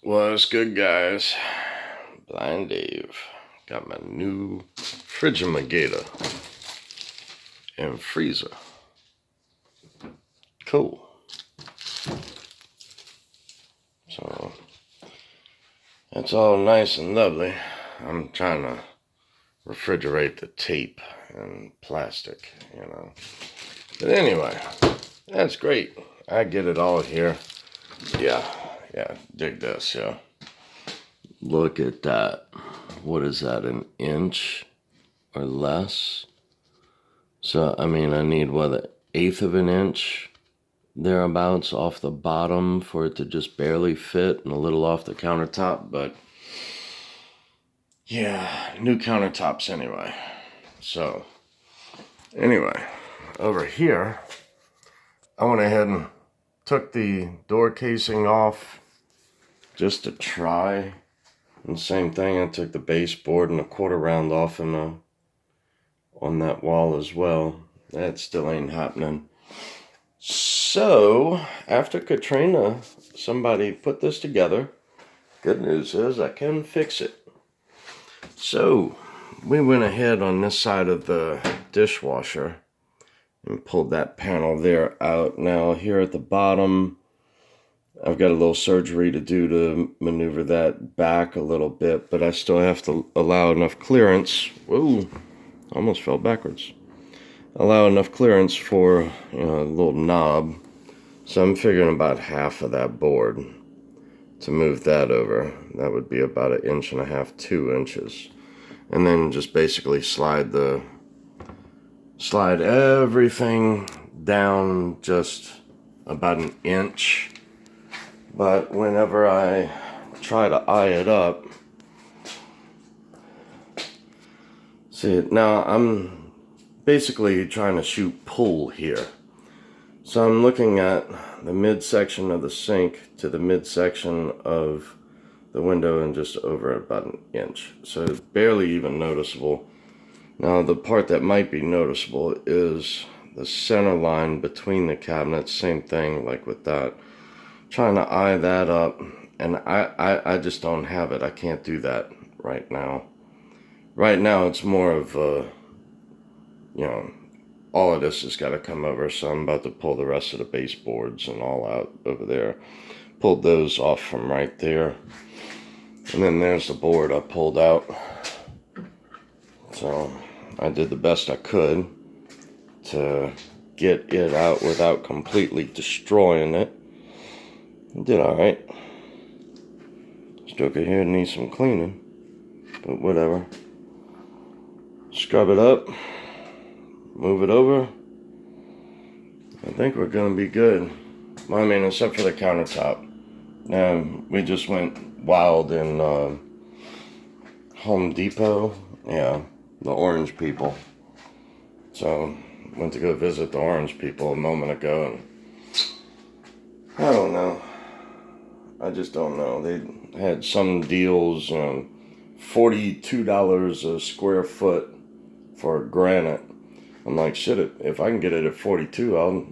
What's good, guys? Blind Dave. Got my new Frigimagator and freezer. Cool. So, that's all nice and lovely. I'm trying to refrigerate the tape and plastic, But anyway, that's great. I get it all here. Yeah, dig this, yeah. Look at that. What is that, an inch or less? So, I need, an eighth of an inch thereabouts off the bottom for it to just barely fit, and a little off the countertop, but yeah, new countertops anyway. So, anyway, over here, I went ahead and took the door casing off just to try. And same thing, I took the baseboard and a quarter round off on that wall as well. That still ain't happening. So, after Katrina, somebody put this together. Good news is I can fix it. So, we went ahead on this side of the dishwasher and pulled that panel there out. Now, here at the bottom, I've got a little surgery to do to maneuver that back a little bit, but I still have to allow enough clearance. Whoa, almost fell backwards. Allow enough clearance for a little knob. So I'm figuring about half of that board to move that over. That would be about 1.5 inches, 2 inches. And then just basically slide everything down just about 1 inch. But whenever I try to eye it up, see, now I'm basically trying to shoot pull here. So I'm looking at the midsection of the sink to the midsection of the window and just over about 1 inch. So it's barely even noticeable. Now the part that might be noticeable is the center line between the cabinets. Same thing like with that. Trying to eye that up, and I just don't have it. I can't do that right now. Right now it's more of all of this has got to come over, so I'm about to pull the rest of the baseboards and all out over there. Pulled those off from right there. And then there's the board I pulled out. So I did the best I could to get it out without completely destroying it. I did alright. Stroker here needs some cleaning, but whatever. Scrub it up. Move it over. I think we're gonna be good. Except for the countertop. We just went wild in Home Depot. Yeah, the orange people. So, went to go visit the orange people a moment ago, and I don't know. I just don't know. They had some deals, $42 a square foot for granite. I'm like, shit, if I can get it at 42, I'll,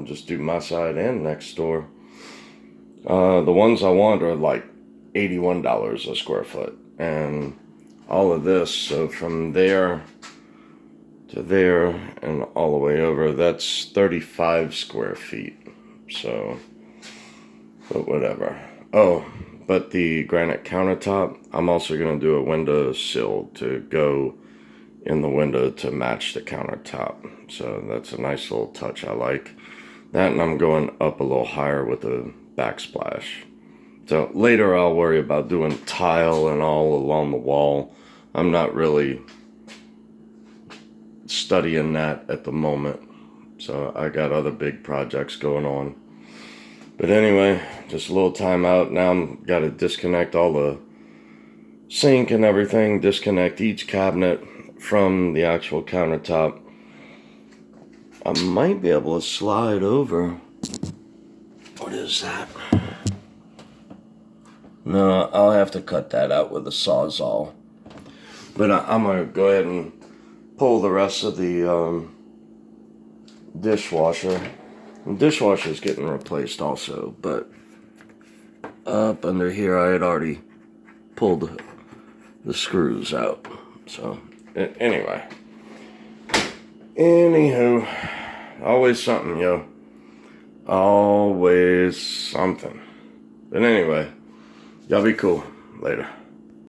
just do my side and next door. The ones I want are like $81 a square foot. And all of this, so from there to there and all the way over, that's 35 square feet. So, but whatever. Oh, but the granite countertop, I'm also going to do a window sill to go in the window to match the countertop. So that's a nice little touch I like. That, and I'm going up a little higher with a backsplash. So later I'll worry about doing tile and all along the wall. I'm not really studying that at the moment. So I got other big projects going on. But anyway, just a little time out. Now I'm got to disconnect all the sink and everything. Disconnect each cabinet from the actual countertop. I might be able to slide over. What is that? No, I'll have to cut that out with a Sawzall. But I'm going to go ahead and pull the rest of the dishwasher. The dishwasher is getting replaced also, but up under here, I had already pulled the screws out. So, anyway. Anywho, always something, yo. Always something. But anyway, y'all be cool. Later.